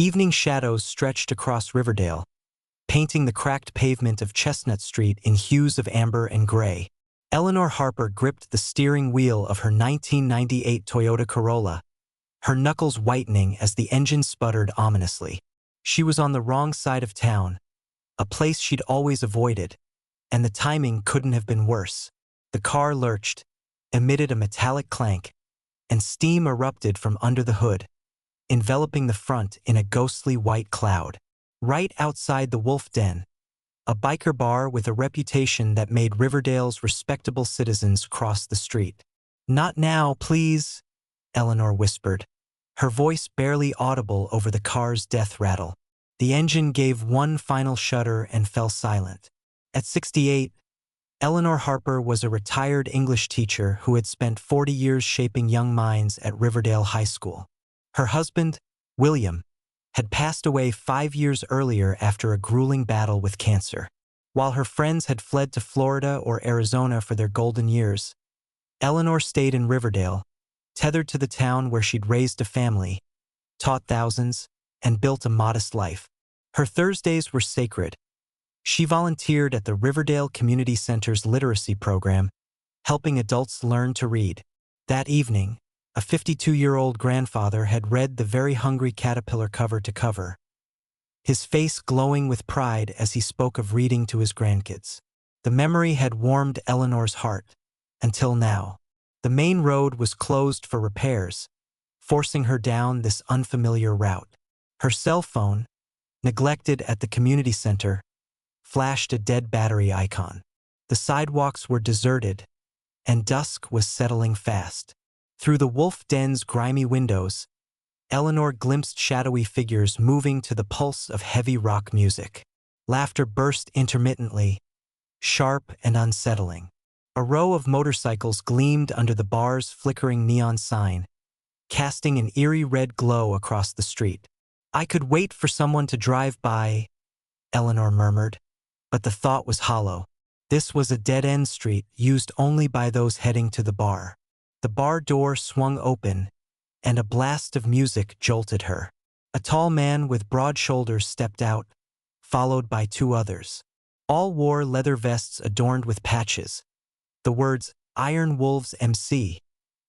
Evening shadows stretched across Riverdale, painting the cracked pavement of Chestnut Street in hues of amber and gray. Eleanor Harper gripped the steering wheel of her 1998 Toyota Corolla, her knuckles whitening as the engine sputtered ominously. She was on the wrong side of town, a place she'd always avoided, and the timing couldn't have been worse. The car lurched, emitted a metallic clank, and steam erupted from under the hood, enveloping the front in a ghostly white cloud. Right outside the Wolf Den, a biker bar with a reputation that made Riverdale's respectable citizens cross the street. "Not now, please," Eleanor whispered, her voice barely audible over the car's death rattle. The engine gave one final shudder and fell silent. At 68, Eleanor Harper was a retired English teacher who had spent 40 years shaping young minds at Riverdale High School. Her husband, William, had passed away 5 years earlier after a grueling battle with cancer. While her friends had fled to Florida or Arizona for their golden years, Eleanor stayed in Riverdale, tethered to the town where she'd raised a family, taught thousands, and built a modest life. Her Thursdays were sacred. She volunteered at the Riverdale Community Center's literacy program, helping adults learn to read. That evening, a 52-year-old grandfather had read The Very Hungry Caterpillar cover to cover, his face glowing with pride as he spoke of reading to his grandkids. The memory had warmed Eleanor's heart, until now. The main road was closed for repairs, forcing her down this unfamiliar route. Her cell phone, neglected at the community center, flashed a dead battery icon. The sidewalks were deserted, and dusk was settling fast. Through the Wolf Den's grimy windows, Eleanor glimpsed shadowy figures moving to the pulse of heavy rock music. Laughter burst intermittently, sharp and unsettling. A row of motorcycles gleamed under the bar's flickering neon sign, casting an eerie red glow across the street. "I could wait for someone to drive by," Eleanor murmured, but the thought was hollow. This was a dead-end street used only by those heading to the bar. The bar door swung open, and a blast of music jolted her. A tall man with broad shoulders stepped out, followed by 2 others. All wore leather vests adorned with patches, the words "Iron Wolves MC"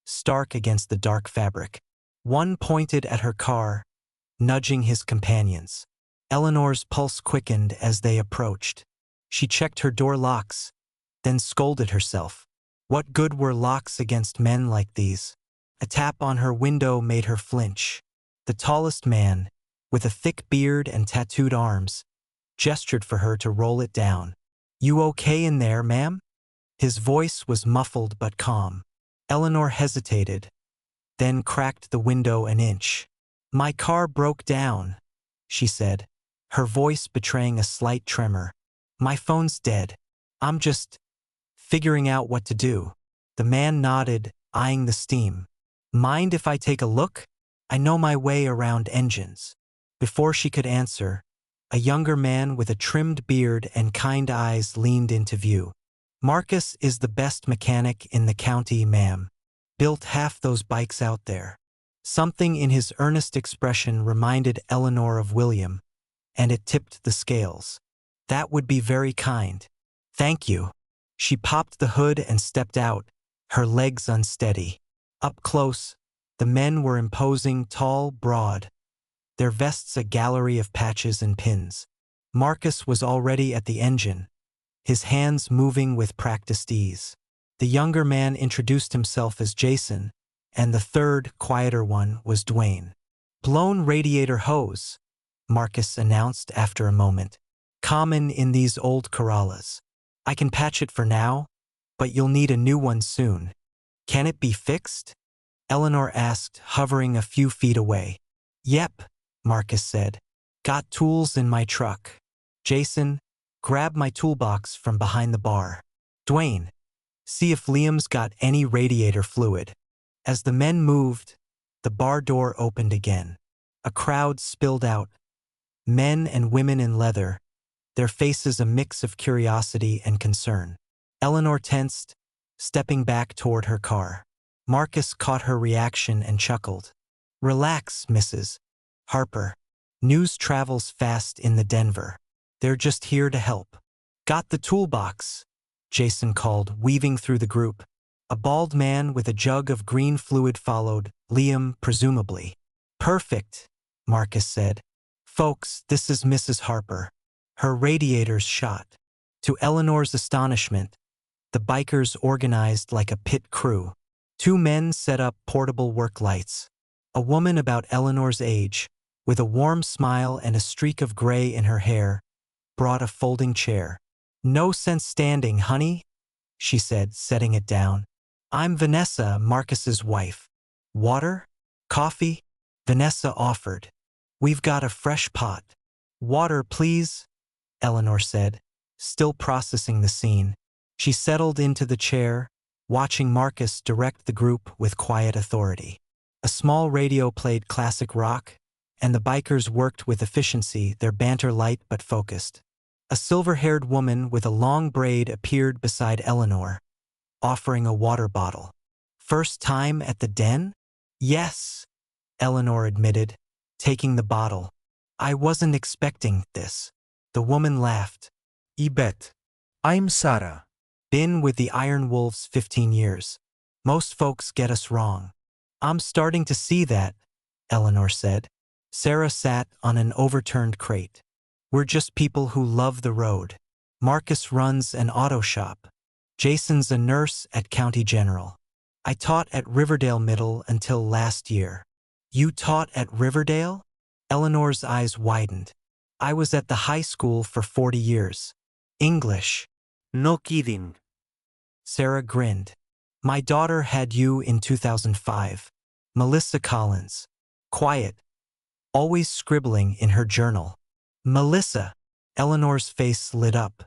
stark against the dark fabric. One pointed at her car, nudging his companions. Eleanor's pulse quickened as they approached. She checked her door locks, then scolded herself. What good were locks against men like these? A tap on her window made her flinch. The tallest man, with a thick beard and tattooed arms, gestured for her to roll it down. "You okay in there, ma'am?" His voice was muffled but calm. Eleanor hesitated, then cracked the window an inch. "My car broke down," she said, her voice betraying a slight tremor. "My phone's dead. I'm just figuring out what to do." The man nodded, eyeing the steam. "Mind if I take a look? I know my way around engines." Before she could answer, a younger man with a trimmed beard and kind eyes leaned into view. "Marcus is the best mechanic in the county, ma'am. Built half those bikes out there." Something in his earnest expression reminded Eleanor of William, and it tipped the scales. "That would be very kind. Thank you." She popped the hood and stepped out, her legs unsteady. Up close, the men were imposing, tall, broad, their vests a gallery of patches and pins. Marcus was already at the engine, his hands moving with practiced ease. The younger man introduced himself as Jason, and the third, quieter one was Dwayne. "Blown radiator hose," Marcus announced after a moment. "Common in these old Corollas. I can patch it for now, but you'll need a new one soon." "Can it be fixed?" Eleanor asked, hovering a few feet away. "Yep," Marcus said. "Got tools in my truck." "Jason, grab my toolbox from behind the bar." "Dwayne, see if Liam's got any radiator fluid." As the men moved, the bar door opened again. A crowd spilled out, men and women in leather, their faces a mix of curiosity and concern. Eleanor tensed, stepping back toward her car. Marcus caught her reaction and chuckled. "Relax, Mrs. Harper. News travels fast in the Denver. They're just here to help. Got the toolbox, Jason called, weaving through the group. A bald man with a jug of green fluid followed, Liam, presumably. Perfect, Marcus said. Folks, this is Mrs. Harper. Her radiator's shot. To Eleanor's astonishment, the bikers organized like a pit crew. 2 men set up portable work lights. A woman about Eleanor's age, with a warm smile and a streak of gray in her hair, brought a folding chair. No sense standing, honey, she said, setting it down. I'm Vanessa, Marcus's wife. Water? Coffee? Vanessa offered. We've got a fresh pot. Water, please, Eleanor said, still processing the scene. She settled into the chair, watching Marcus direct the group with quiet authority. A small radio played classic rock, and the bikers worked with efficiency, their banter light but focused. A silver-haired woman with a long braid appeared beside Eleanor, offering a water bottle. First time at the den? Yes, Eleanor admitted, taking the bottle. I wasn't expecting this. The woman laughed. You bet. I'm Sarah. Been with the Iron Wolves 15 years. Most folks get us wrong. I'm starting to see that, Eleanor said. Sarah sat on an overturned crate. We're just people who love the road. Marcus runs an auto shop. Jason's a nurse at County General. I taught at Riverdale Middle until last year. You taught at Riverdale? Eleanor's eyes widened. I was at the high school for 40 years. English. No kidding. Sarah grinned. My daughter had you in 2005. Melissa Collins. Quiet. Always scribbling in her journal. Melissa. Eleanor's face lit up.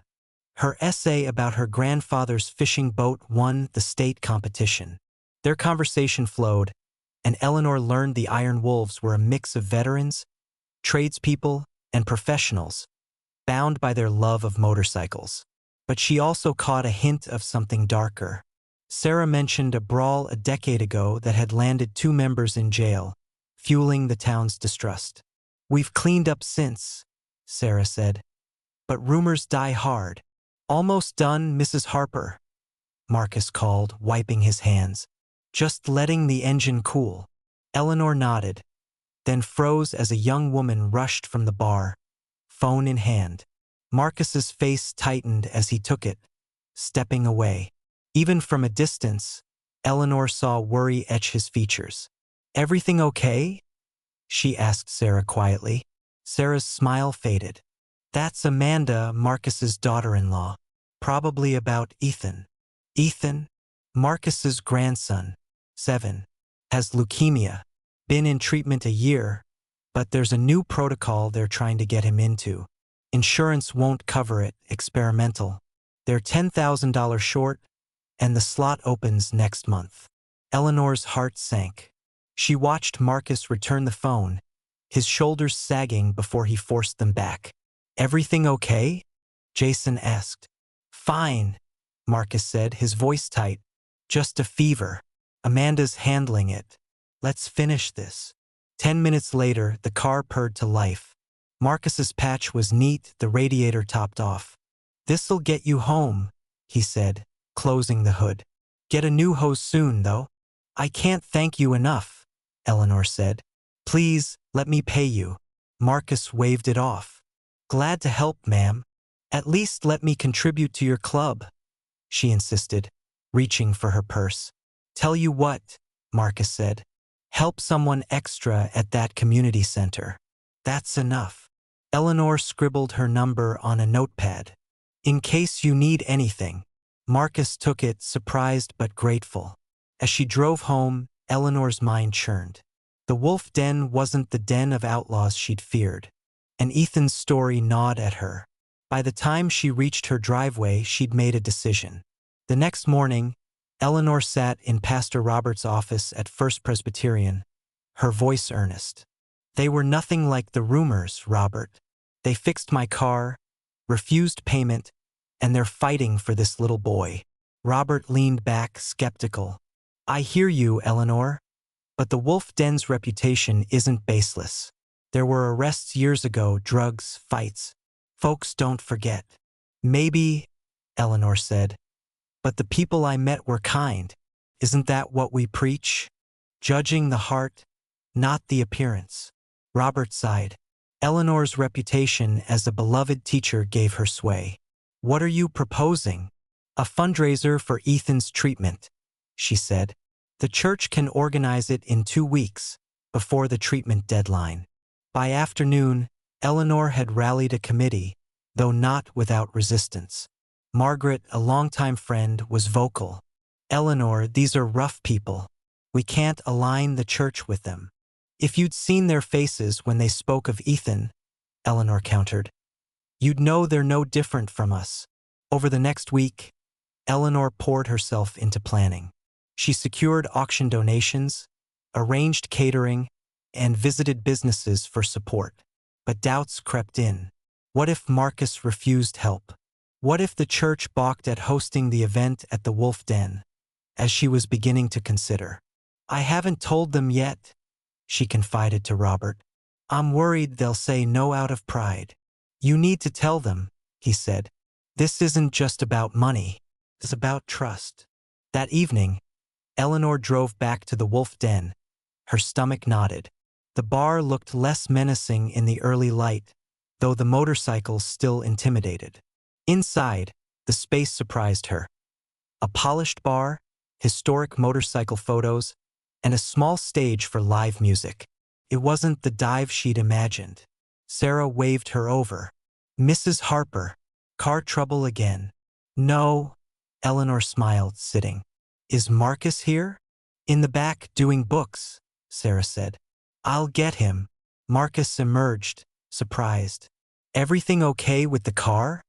Her essay about her grandfather's fishing boat won the state competition. Their conversation flowed, and Eleanor learned the Iron Wolves were a mix of veterans, tradespeople, and professionals, bound by their love of motorcycles. But she also caught a hint of something darker. Sarah mentioned a brawl a decade ago that had landed 2 members in jail, fueling the town's distrust. We've cleaned up since, Sarah said. But rumors die hard. Almost done, Mrs. Harper, Marcus called, wiping his hands. Just letting the engine cool. Eleanor nodded, then froze as a young woman rushed from the bar, phone in hand. Marcus's face tightened as he took it, stepping away. Even from a distance, Eleanor saw worry etch his features. Everything okay? She asked Sarah quietly. Sarah's smile faded. That's Amanda, Marcus's daughter-in-law. Probably about Ethan. Ethan? Marcus's grandson, 7, has leukemia. Been in treatment a year, but there's a new protocol they're trying to get him into. Insurance won't cover it, experimental. They're $10,000 short, and the slot opens next month. Eleanor's heart sank. She watched Marcus return the phone, his shoulders sagging before he forced them back. Everything okay? Jason asked. Fine, Marcus said, his voice tight. Just a fever. Amanda's handling it. Let's finish this. 10 minutes later, the car purred to life. Marcus's patch was neat, the radiator topped off. This'll get you home, he said, closing the hood. Get a new hose soon, though. I can't thank you enough, Eleanor said. Please, let me pay you. Marcus waved it off. Glad to help, ma'am. At least let me contribute to your club, she insisted, reaching for her purse. Tell you what, Marcus said. Help someone extra at that community center. That's enough. Eleanor scribbled her number on a notepad. In case you need anything. Marcus took it, surprised but grateful. As she drove home, Eleanor's mind churned. The wolf den wasn't the den of outlaws she'd feared, and Ethan's story gnawed at her. By the time she reached her driveway, she'd made a decision. The next morning, Eleanor sat in Pastor Robert's office at First Presbyterian, her voice earnest. They were nothing like the rumors, Robert. They fixed my car, refused payment, and they're fighting for this little boy. Robert leaned back, skeptical. I hear you, Eleanor, but the wolf den's reputation isn't baseless. There were arrests years ago, drugs, fights. Folks don't forget. Maybe, Eleanor said, but the people I met were kind. Isn't that what we preach? Judging the heart, not the appearance. Robert sighed. Eleanor's reputation as a beloved teacher gave her sway. What are you proposing? A fundraiser for Ethan's treatment, she said. The church can organize it in 2 weeks, before the treatment deadline. By afternoon, Eleanor had rallied a committee, though not without resistance. Margaret, a longtime friend, was vocal. Eleanor, these are rough people. We can't align the church with them. If you'd seen their faces when they spoke of Ethan, Eleanor countered, you'd know they're no different from us. Over the next week, Eleanor poured herself into planning. She secured auction donations, arranged catering, and visited businesses for support. But doubts crept in. What if Marcus refused help? What if the church balked at hosting the event at the Wolf Den? As she was beginning to consider. I haven't told them yet, she confided to Robert. I'm worried they'll say no out of pride. You need to tell them, he said. This isn't just about money. It's about trust. That evening, Eleanor drove back to the Wolf Den. Her stomach knotted. The bar looked less menacing in the early light, though the motorcycles still intimidated. Inside, the space surprised her. A polished bar, historic motorcycle photos, and a small stage for live music. It wasn't the dive she'd imagined. Sarah waved her over. Mrs. Harper, car trouble again. No, Eleanor smiled, sitting. Is Marcus here? In the back, doing books, Sarah said. I'll get him. Marcus emerged, surprised. Everything okay with the car?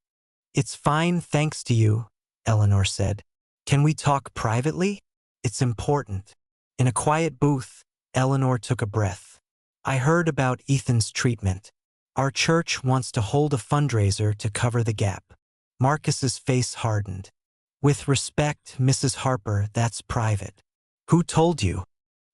It's fine, thanks to you, Eleanor said. Can we talk privately? It's important. In a quiet booth, Eleanor took a breath. I heard about Ethan's treatment. Our church wants to hold a fundraiser to cover the gap. Marcus's face hardened. With respect, Mrs. Harper, that's private. Who told you?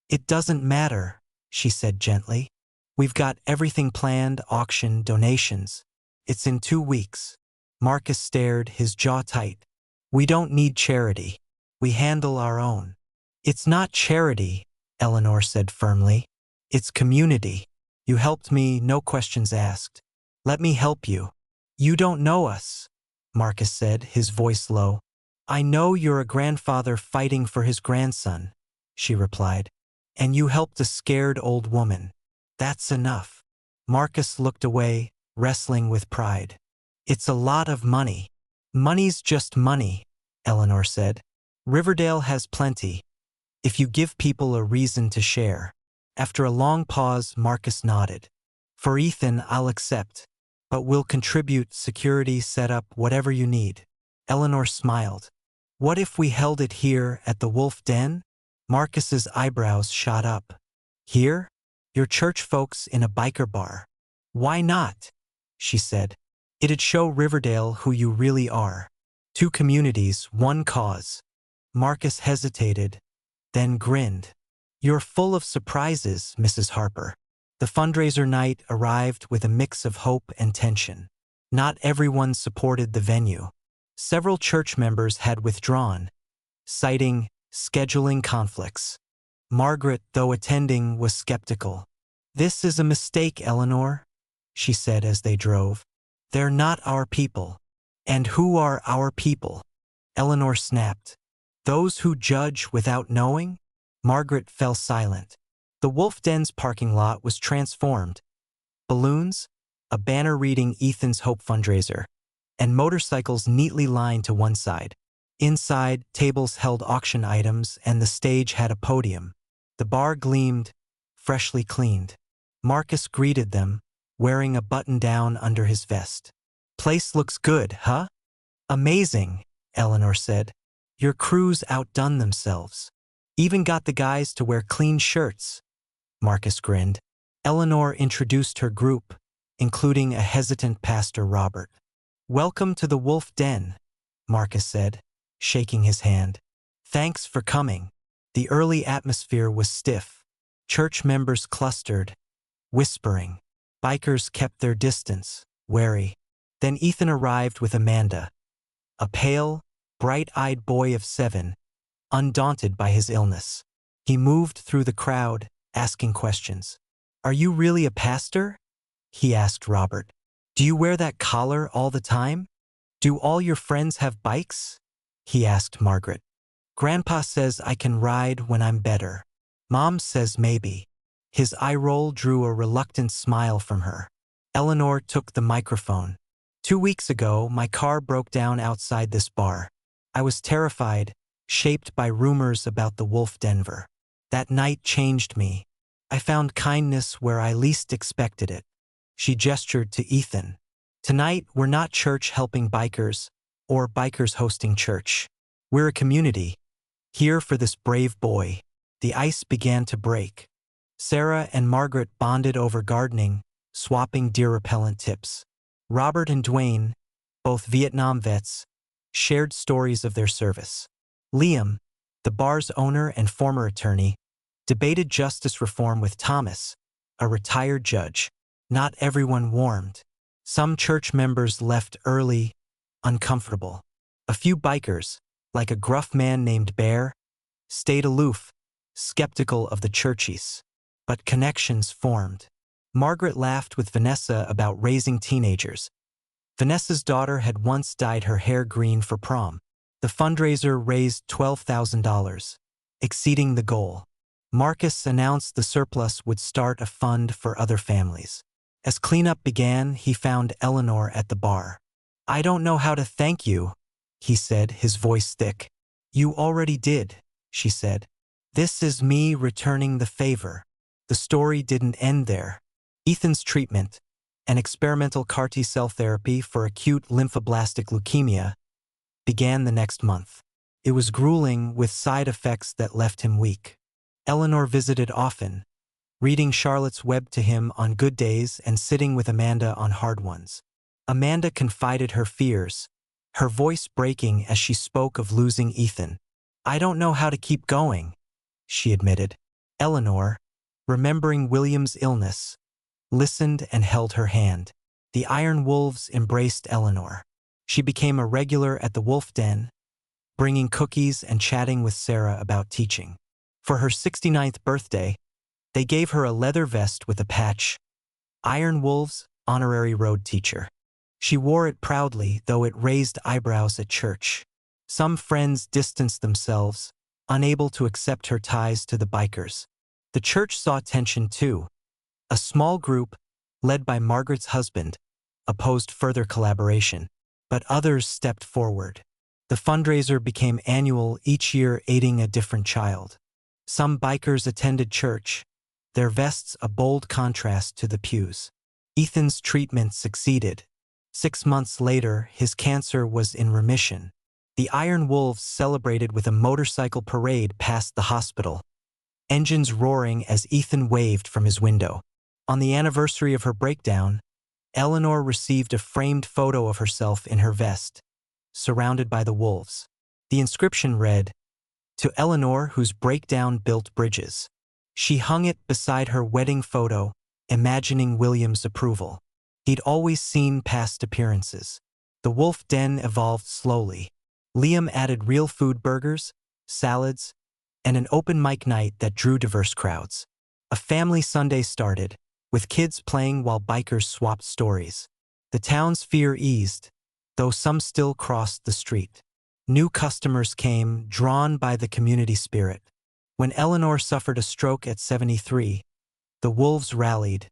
It doesn't matter, she said gently. We've got everything planned, auction, donations. It's in 2 weeks. Marcus stared, his jaw tight. We don't need charity. We handle our own. It's not charity, Eleanor said firmly. It's community. You helped me, no questions asked. Let me help you. You don't know us, Marcus said, his voice low. I know you're a grandfather fighting for his grandson, she replied. And you helped a scared old woman. That's enough. Marcus looked away, wrestling with pride. It's a lot of money. Money's just money, Eleanor said. Riverdale has plenty. If you give people a reason to share. After a long pause, Marcus nodded. For Ethan, I'll accept, but we'll contribute, security, setup, whatever you need. Eleanor smiled. What if we held it here at the Wolf Den? Marcus's eyebrows shot up. Here? Your church folks in a biker bar. Why not? She said. It'd show Riverdale who you really are. 2 communities, 1 cause. Marcus hesitated, then grinned. You're full of surprises, Mrs. Harper. The fundraiser night arrived with a mix of hope and tension. Not everyone supported the venue. Several church members had withdrawn, citing scheduling conflicts. Margaret, though attending, was skeptical. This is a mistake, Eleanor, she said as they drove. They're not our people. And who are our people? Eleanor snapped. Those who judge without knowing? Margaret fell silent. The Wolf Den's parking lot was transformed. Balloons, a banner reading Ethan's Hope fundraiser, and motorcycles neatly lined to one side. Inside, tables held auction items and the stage had a podium. The bar gleamed, freshly cleaned. Marcus greeted them, wearing a button-down under his vest. Place looks good, huh? Amazing, Eleanor said. Your crew's outdone themselves. Even got the guys to wear clean shirts. Marcus grinned. Eleanor introduced her group, including a hesitant Pastor Robert. Welcome to the Wolf Den, Marcus said, shaking his hand. Thanks for coming. The early atmosphere was stiff. Church members clustered, whispering. Bikers kept their distance, wary. Then Ethan arrived with Amanda, a pale, bright-eyed boy of 7, undaunted by his illness. He moved through the crowd, asking questions. "Are you really a pastor?" he asked Robert. "Do you wear that collar all the time? Do all your friends have bikes?" he asked Margaret. "Grandpa says I can ride when I'm better. Mom says maybe." His eye roll drew a reluctant smile from her. Eleanor took the microphone. "2 weeks ago, my car broke down outside this bar. I was terrified, shaped by rumors about the Wolf Denver. That night changed me. I found kindness where I least expected it." She gestured to Ethan. "Tonight, we're not church helping bikers, or bikers hosting church. We're a community, here for this brave boy." The ice began to break. Sarah and Margaret bonded over gardening, swapping deer-repellent tips. Robert and Dwayne, both Vietnam vets, shared stories of their service. Liam, the bar's owner and former attorney, debated justice reform with Thomas, a retired judge. Not everyone warmed. Some church members left early, uncomfortable. A few bikers, like a gruff man named Bear, stayed aloof, skeptical of the churchies. But connections formed. Margaret laughed with Vanessa about raising teenagers. Vanessa's daughter had once dyed her hair green for prom. The fundraiser raised $12,000, exceeding the goal. Marcus announced the surplus would start a fund for other families. As cleanup began, he found Eleanor at the bar. "I don't know how to thank you," he said, his voice thick. "You already did," she said. "This is me returning the favor." The story didn't end there. Ethan's treatment, an experimental CAR T-cell therapy for acute lymphoblastic leukemia, began the next month. It was grueling, with side effects that left him weak. Eleanor visited often, reading Charlotte's Web to him on good days and sitting with Amanda on hard ones. Amanda confided her fears, her voice breaking as she spoke of losing Ethan. "I don't know how to keep going," she admitted. Eleanor, remembering William's illness, listened and held her hand. The Iron Wolves embraced Eleanor. She became a regular at the Wolf Den, bringing cookies and chatting with Sarah about teaching. For her 69th birthday, they gave her a leather vest with a patch, "Iron Wolves, Honorary Road Teacher." She wore it proudly, though it raised eyebrows at church. Some friends distanced themselves, unable to accept her ties to the bikers. The church saw tension too. A small group, led by Margaret's husband, opposed further collaboration, but others stepped forward. The fundraiser became annual, each year aiding a different child. Some bikers attended church, their vests a bold contrast to the pews. Ethan's treatment succeeded. 6 months later, his cancer was in remission. The Iron Wolves celebrated with a motorcycle parade past the hospital, engines roaring as Ethan waved from his window. On the anniversary of her breakdown, Eleanor received a framed photo of herself in her vest, surrounded by the wolves. The inscription read, "To Eleanor, whose breakdown built bridges." She hung it beside her wedding photo, imagining William's approval. He'd always seen past appearances. The Wolf Den evolved slowly. Liam added real food burgers, salads, and an open mic night that drew diverse crowds. A family Sunday started, with kids playing while bikers swapped stories. The town's fear eased, though some still crossed the street. New customers came, drawn by the community spirit. When Eleanor suffered a stroke at 73, the wolves rallied,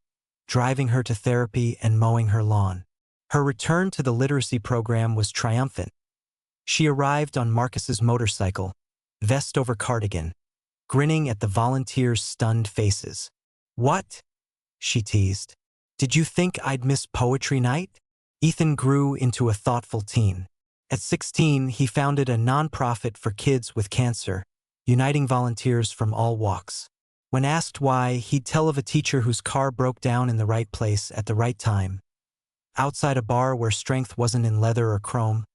driving her to therapy and mowing her lawn. Her return to the literacy program was triumphant. She arrived on Marcus's motorcycle, vest over cardigan, grinning at the volunteers' stunned faces. "What?" she teased. "Did you think I'd miss poetry night?" Ethan grew into a thoughtful teen. At 16, he founded a nonprofit for kids with cancer, uniting volunteers from all walks. When asked why, he'd tell of a teacher whose car broke down in the right place at the right time, outside a bar where strength wasn't in leather or chrome,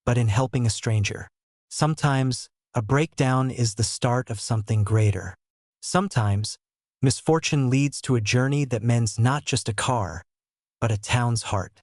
but in helping a stranger. Sometimes, a breakdown is the start of something greater. Sometimes, misfortune leads to a journey that mends not just a car, but a town's heart.